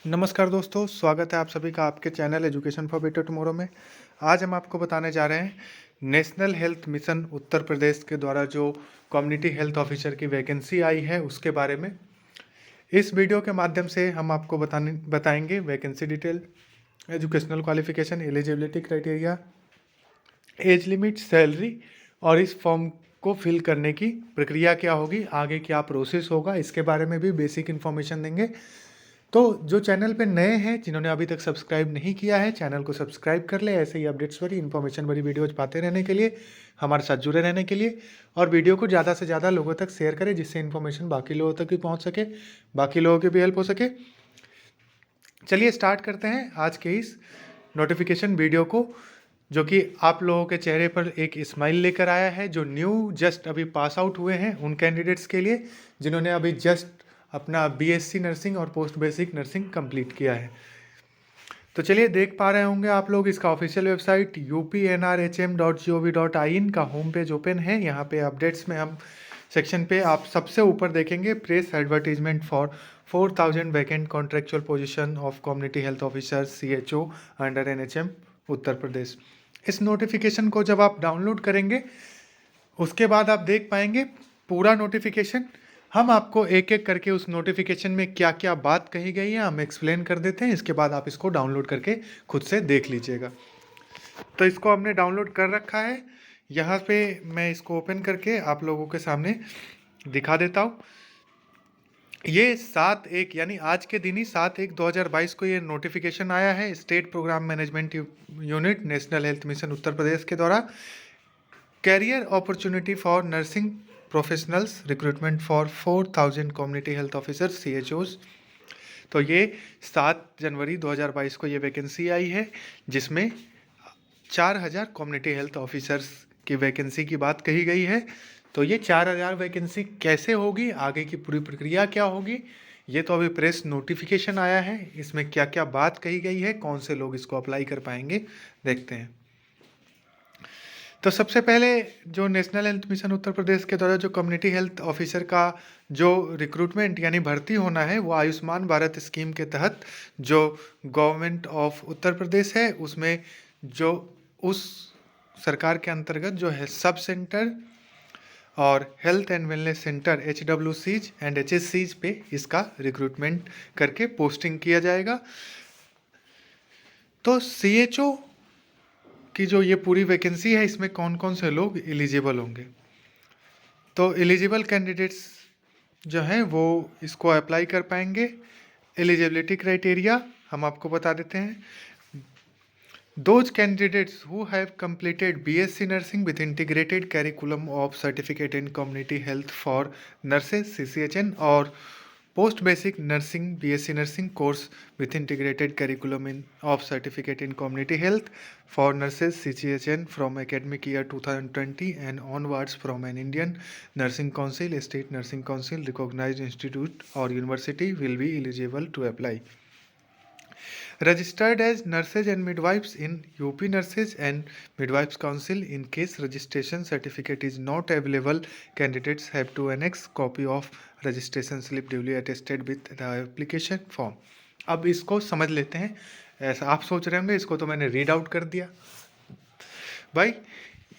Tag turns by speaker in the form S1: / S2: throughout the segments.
S1: नमस्कार दोस्तों, स्वागत है आप सभी का आपके channel education for better tomorrow में। आज हम आपको बताने जा रहे हैं national health mission Uttar Pradesh के द्वारा जो कम्युनिटी हेल्थ ऑफिसर की वैकेंसी आई है उसके बारे में। इस वीडियो के माध्यम से हम आपको बताएंगे vacancy detail, educational qualification, eligibility criteria, age limit, salary और इस फॉर्म को फिल करने की प्रक्रिया क्या होगी, आगे क्या प्रोसेस होगा, इसके बारे में भी बेसिक इन्फॉर्मेशन देंगे। तो जो चैनल पे नए हैं, जिन्होंने अभी तक सब्सक्राइब नहीं किया है, चैनल को सब्सक्राइब कर ले ऐसे ही अपडेट्स भरी इन्फॉर्मेशन भरी वीडियोज पाते रहने के लिए, हमारे साथ जुड़े रहने के लिए। और वीडियो को ज़्यादा से ज़्यादा लोगों तक शेयर करें जिससे इन्फॉर्मेशन बाकी लोगों तक भी पहुंच सके, बाकी लोगों की भी हेल्प हो सके। चलिए स्टार्ट करते हैं आज के इस नोटिफिकेशन वीडियो को, जो कि आप लोगों के चेहरे पर एक स्माइल लेकर आया है। जो न्यू जस्ट अभी पास आउट हुए हैं उन कैंडिडेट्स के लिए जिन्होंने अभी जस्ट अपना बीएससी नर्सिंग और पोस्ट बेसिक नर्सिंग कंप्लीट किया है। तो चलिए, देख पा रहे होंगे आप लोग इसका ऑफिशियल वेबसाइट upnrhm.gov.in का होम पेज ओपन है। यहाँ पे अपडेट्स में हम सेक्शन पे आप सबसे ऊपर देखेंगे press advertisement for 4000 vacant contractual position of community health officer CHO under NHM Uttar Pradesh. इस नोटिफिकेशन को जब आप डाउनलोड करेंगे उसके बाद आप देख पाएंगे पूरा नोटिफिकेशन। हम आपको एक एक करके उस नोटिफिकेशन में क्या क्या बात कही गई है हम एक्सप्लेन कर देते हैं, इसके बाद आप इसको डाउनलोड करके खुद से देख लीजिएगा। तो इसको हमने डाउनलोड कर रखा है। यहाँ पे मैं इसको ओपन करके आप लोगों के सामने दिखा देता हूँ। ये 7/1 यानी आज के दिन ही 7/1/2022 को ये नोटिफिकेशन आया है state programme management unit national health mission Uttar Pradesh के द्वारा। Career opportunity for nursing professionals recruitment for 4000 community health officer CHOs। तो ये 7 जनवरी 2022 को ये वैकेंसी आई है जिसमें 4000 कम्युनिटी हेल्थ ऑफिसर्स की वैकेंसी की बात कही गई है। तो ये 4000 वैकेंसी कैसे होगी, आगे की पूरी प्रक्रिया क्या होगी, ये तो अभी प्रेस नोटिफिकेशन आया है। इसमें क्या क्या बात कही गई है, कौन से लोग इसको अप्लाई कर पाएंगे, देखते हैं। तो सबसे पहले जो national health mission Uttar Pradesh के द्वारा जो कम्युनिटी हेल्थ ऑफिसर का जो रिक्रूटमेंट यानी भर्ती होना है वो आयुष्मान भारत स्कीम के तहत जो गवर्नमेंट ऑफ उत्तर प्रदेश है उसमें जो उस सरकार के अंतर्गत जो है सब सेंटर और health and wellness centre HWCs and HSCs पे इसका रिक्रूटमेंट करके पोस्टिंग किया जाएगा। तो CHO कि जो ये पूरी वैकेंसी है इसमें कौन कौन से लोग एलिजिबल होंगे। तो एलिजिबल कैंडिडेट्स जो हैं वो इसको अप्लाई कर पाएंगे। एलिजिबिलिटी क्राइटेरिया हम आपको बता देते हैं। Those candidates who have completed BSc Nursing with integrated curriculum of Certificate in Community Health for Nurses CCHN or Post Basic Nursing BSc Nursing course with integrated curriculum of Certificate in Community Health for Nurses CCHN from academic year 2020 and onwards from an Indian Nursing Council, State Nursing Council recognized institute or university will be eligible to apply. Registered as nurses and midwives in UP Nurses and Midwives Council. In case registration certificate is not available, candidates have to annex copy of registration slip duly attested with the application form. अब इसको समझ लेते हैं। ऐसा आप सोच रहे होंगे इसको तो मैंने रीड आउट कर दिया। भाई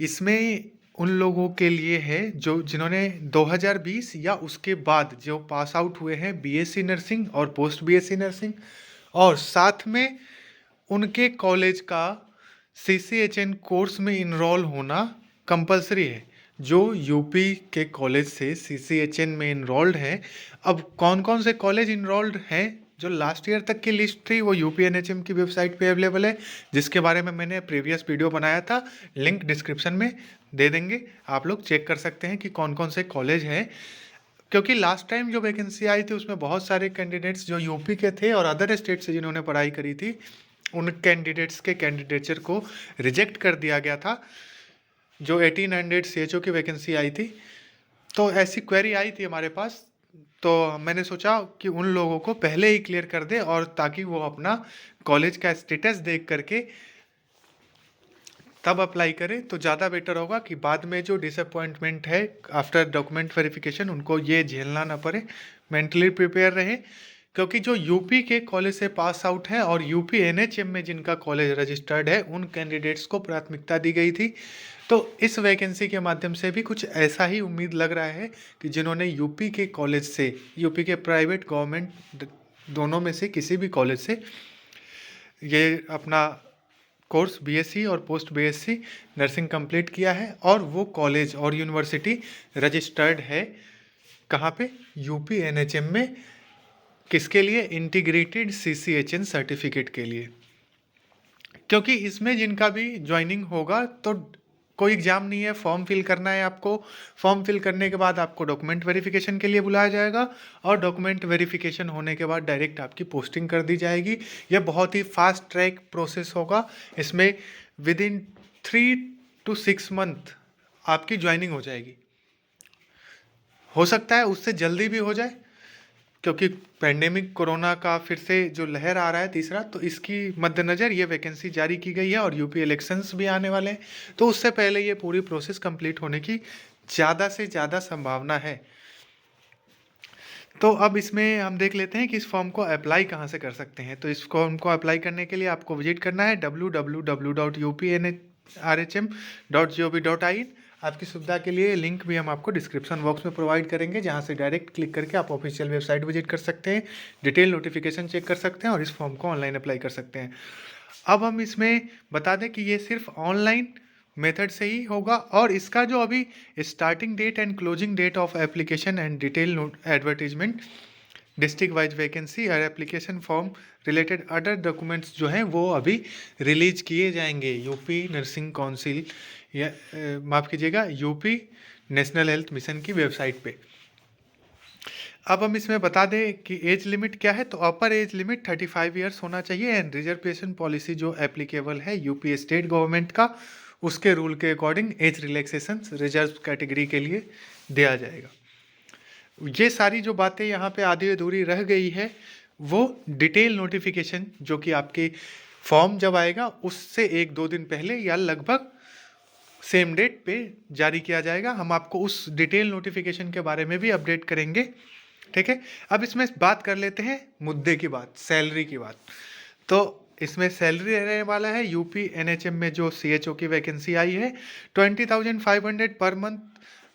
S1: इसमें उन लोगों के लिए है जो जिन्होंने 2020 या उसके बाद जो पास आउट हुए हैं BSc नर्सिंग और पोस्ट BSc नर्सिंग, और साथ में उनके कॉलेज का CCHN कोर्स में इनरोल होना कंपलसरी है। जो यूपी के कॉलेज से CCHN में इनरोल्ड हैं, अब कौन कौन से कॉलेज इनरोल्ड हैं जो लास्ट ईयर तक की लिस्ट थी वो UPNHM की वेबसाइट पे अवेलेबल है, जिसके बारे में मैंने प्रीवियस वीडियो बनाया था, लिंक डिस्क्रिप्शन में दे देंगे, आप लोग चेक कर सकते हैं कि कौन कौन से कॉलेज हैं। क्योंकि लास्ट टाइम जो वैकेंसी आई थी उसमें बहुत सारे कैंडिडेट्स जो यूपी के थे और अदर स्टेट से जिन्होंने पढ़ाई करी थी उन कैंडिडेट्स के कैंडिडेचर को रिजेक्ट कर दिया गया था। जो 1800 CHO की वैकेंसी आई थी, तो ऐसी क्वेरी आई थी हमारे पास, तो मैंने सोचा कि उन लोगों को पहले ही क्लियर कर दे और ताकि वो अपना कॉलेज का स्टेटस देख करके तब अप्लाई करें तो ज़्यादा बेटर होगा कि बाद में जो डिसअपॉइंटमेंट है आफ्टर डॉक्यूमेंट वेरिफिकेशन उनको ये झेलना ना पड़े, मेंटली प्रिपेयर रहे। क्योंकि जो यूपी के कॉलेज से पास आउट हैं और यूपी एनएचएम में जिनका कॉलेज रजिस्टर्ड है उन कैंडिडेट्स को प्राथमिकता दी गई थी। तो इस वैकेंसी के माध्यम से भी कुछ ऐसा ही उम्मीद लग रहा है कि जिन्होंने यूपी के कॉलेज से, यूपी के प्राइवेट गवर्नमेंट दोनों में से किसी भी कॉलेज से ये अपना कोर्स बीएससी और पोस्ट बीएससी नर्सिंग कंप्लीट किया है और वो कॉलेज और यूनिवर्सिटी रजिस्टर्ड है कहाँ पे, यूपी एनएचएम में। किसके लिए? इंटीग्रेटेड सीसीएचएन सर्टिफिकेट के लिए। क्योंकि इसमें जिनका भी ज्वाइनिंग होगा तो कोई एग्ज़ाम नहीं है, फॉर्म फिल करना है आपको। फॉर्म फिल करने के बाद आपको डॉक्यूमेंट वेरिफिकेशन के लिए बुलाया जाएगा और डॉक्यूमेंट वेरिफिकेशन होने के बाद डायरेक्ट आपकी पोस्टिंग कर दी जाएगी। यह बहुत ही फास्ट ट्रैक प्रोसेस होगा। इसमें विद इन 3 to 6 मंथ आपकी ज्वाइनिंग हो जाएगी। हो सकता है उससे जल्दी भी हो जाए, क्योंकि पेंडेमिक कोरोना का फिर से जो लहर आ रहा है तीसरा, तो इसकी मद्देनज़र ये वैकेंसी जारी की गई है और यूपी इलेक्शंस भी आने वाले हैं, तो उससे पहले ये पूरी प्रोसेस कंप्लीट होने की ज़्यादा से ज़्यादा संभावना है। तो अब इसमें हम देख लेते हैं कि इस फॉर्म को अप्लाई कहाँ से कर सकते हैं। तो इस फॉर्म को अप्लाई करने के लिए आपको विजिट करना है www.upnrhm.gov.in। आपकी सुविधा के लिए लिंक भी हम आपको डिस्क्रिप्शन बॉक्स में प्रोवाइड करेंगे, जहां से डायरेक्ट क्लिक करके आप ऑफिशियल वेबसाइट विजिट कर सकते हैं, डिटेल नोटिफिकेशन चेक कर सकते हैं और इस फॉर्म को ऑनलाइन अप्लाई कर सकते हैं। अब हम इसमें बता दें कि ये सिर्फ ऑनलाइन मेथड से ही होगा और इसका जो अभी starting date and closing date of application and detail advertisement, district wise vacancy और application form related other documents जो हैं वो अभी रिलीज किए जाएंगे यूपी नर्सिंग काउंसिल या माफ़ कीजिएगा यूपी नेशनल हेल्थ मिशन की वेबसाइट पे। अब हम इसमें बता दें कि एज लिमिट क्या है। तो अपर एज लिमिट 35 ईयर्स होना चाहिए एंड रिजर्वेशन पॉलिसी जो एप्लीकेबल है यूपी स्टेट गवर्नमेंट का, उसके रूल के according age relaxation reserve category के लिए दिया जाएगा। ये सारी जो बातें यहाँ पे आधी अधूरी रह गई है वो डिटेल नोटिफिकेशन जो कि आपके फॉर्म जब आएगा उससे 1-2 दिन पहले या लगभग सेम डेट पे जारी किया जाएगा। हम आपको उस डिटेल नोटिफिकेशन के बारे में भी अपडेट करेंगे, ठीक है। अब इसमें बात कर लेते हैं मुद्दे की बात, सैलरी की बात। तो इसमें सैलरी रहने वाला है यूपी एनएचएम में जो सीएचओ की वैकेंसी आई है 20,500 पर मंथ,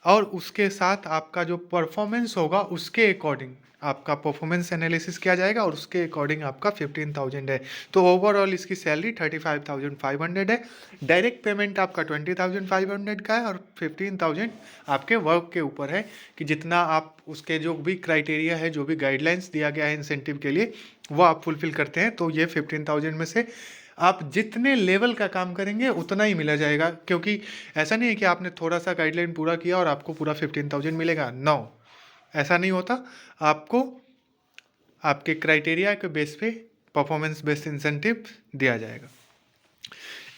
S1: और उसके साथ आपका जो परफॉर्मेंस होगा उसके अकॉर्डिंग आपका परफॉर्मेंस एनालिसिस किया जाएगा और उसके अकॉर्डिंग आपका 15,000 है। तो ओवरऑल इसकी सैलरी 35,500 है। डायरेक्ट पेमेंट आपका 20,500 का है और 15,000 आपके वर्क के ऊपर है कि जितना आप उसके जो भी क्राइटेरिया है, जो भी गाइडलाइंस दिया गया है इंसेंटिव के लिए, वो आप फुलफिल करते हैं तो ये 15,000 में से आप जितने लेवल का काम करेंगे उतना ही मिला जाएगा। क्योंकि ऐसा नहीं है कि आपने थोड़ा सा गाइडलाइन पूरा किया और आपको पूरा 15,000 मिलेगा, नो, ऐसा नहीं होता। आपको आपके क्राइटेरिया के बेस पे परफॉर्मेंस बेस्ड इंसेंटिव दिया जाएगा।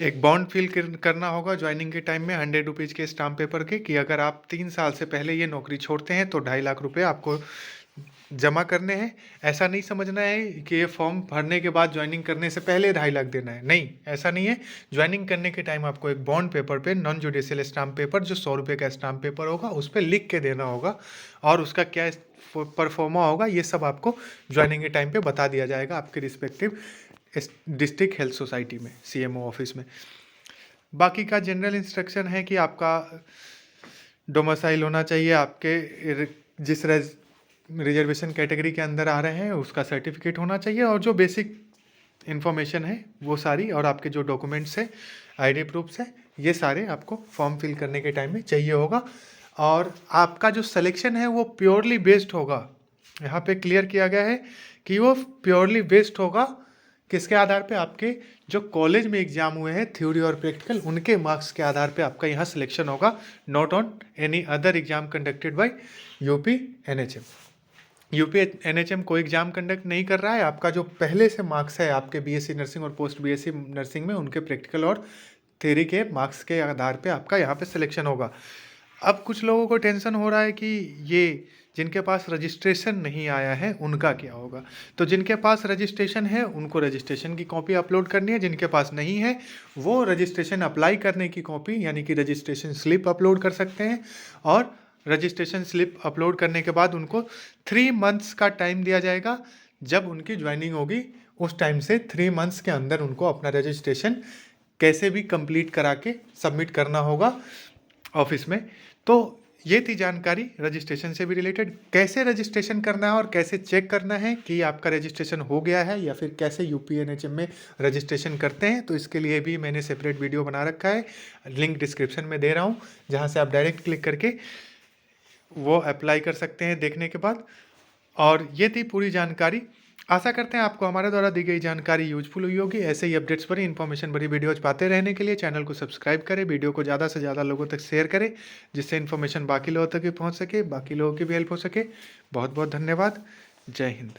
S1: एक बॉन्ड फिल करना होगा ज्वाइनिंग के टाइम में 100 रुपीज़ के स्टाम्प पेपर के, कि अगर आप 3 साल से पहले ये नौकरी छोड़ते हैं तो 2.5 लाख रुपए आपको जमा करने हैं। ऐसा नहीं समझना है कि ये फॉर्म भरने के बाद ज्वाइनिंग करने से पहले 2.5 लाख देना है, नहीं, ऐसा नहीं है। ज्वाइनिंग करने के टाइम आपको एक बॉन्ड पेपर पे नॉन जुडिशियल स्टाम्प पेपर जो 100 रुपये का स्टाम्प पेपर होगा उस पर लिख के देना होगा और उसका क्या परफॉर्मा होगा ये सब आपको ज्वाइनिंग के टाइम पे बता दिया जाएगा आपके रिस्पेक्टिव डिस्ट्रिक्ट हेल्थ सोसाइटी में, सीएमओ ऑफिस में। बाकी का जनरल इंस्ट्रक्शन है कि आपका डोमिसाइल होना चाहिए, आपके जिस रिजर्वेशन कैटेगरी के अंदर आ रहे हैं उसका सर्टिफिकेट होना चाहिए, और जो बेसिक इन्फॉर्मेशन है वो सारी, और आपके जो डॉक्यूमेंट्स है, आईडी प्रूफ्स है, ये सारे आपको फॉर्म फिल करने के टाइम में चाहिए होगा। और आपका जो सिलेक्शन है वो प्योरली बेस्ड होगा, यहाँ पे क्लियर किया गया है कि वो प्योरली बेस्ड होगा किसके आधार पे, आपके जो कॉलेज में एग्जाम हुए हैं थ्योरी और प्रैक्टिकल उनके मार्क्स के आधार पे आपका यहाँ सिलेक्शन होगा, not on any other exam conducted by UP NHM. UP NHM कोई एग्जाम कंडक्ट नहीं कर रहा है। आपका जो पहले से मार्क्स है आपके बीएससी नर्सिंग और पोस्ट बीएससी नर्सिंग में, उनके प्रैक्टिकल और थ्योरी के मार्क्स के आधार पे आपका यहाँ पे सिलेक्शन होगा। अब कुछ लोगों को टेंशन हो रहा है कि ये जिनके पास रजिस्ट्रेशन नहीं आया है उनका क्या होगा। तो जिनके पास रजिस्ट्रेशन है उनको रजिस्ट्रेशन की कॉपी अपलोड करनी है, जिनके पास नहीं है वो रजिस्ट्रेशन अप्लाई करने की कॉपी यानी कि रजिस्ट्रेशन स्लिप अपलोड कर सकते हैं। और रजिस्ट्रेशन स्लिप अपलोड करने के बाद उनको 3 मंथ्स का टाइम दिया जाएगा जब उनकी ज्वाइनिंग होगी उस टाइम से 3 मंथ्स के अंदर उनको अपना रजिस्ट्रेशन कैसे भी कंप्लीट करा के सबमिट करना होगा ऑफिस में। तो ये थी जानकारी रजिस्ट्रेशन से भी रिलेटेड, कैसे रजिस्ट्रेशन करना है और कैसे चेक करना है कि आपका रजिस्ट्रेशन हो गया है या फिर कैसे यूपीएनएचएम में रजिस्ट्रेशन करते हैं। तो इसके लिए भी मैंने सेपरेट वीडियो बना रखा है, लिंक डिस्क्रिप्शन में दे रहा हूँ, जहाँ से आप डायरेक्ट क्लिक करके वो अप्लाई कर सकते हैं देखने के बाद। और ये थी पूरी जानकारी। आशा करते हैं आपको हमारे द्वारा दी गई जानकारी यूजफुल हुई होगी। ऐसे ही अपडेट्स भरी इन्फॉर्मेशन भरी वीडियोज पाते रहने के लिए चैनल को सब्सक्राइब करें, वीडियो को ज़्यादा से ज़्यादा लोगों तक शेयर करें, जिससे इन्फॉर्मेशन बाकी लोगों तक भी पहुंच सके, बाकी लोगों की भी हेल्प हो सके। बहुत बहुत धन्यवाद। जय हिंद।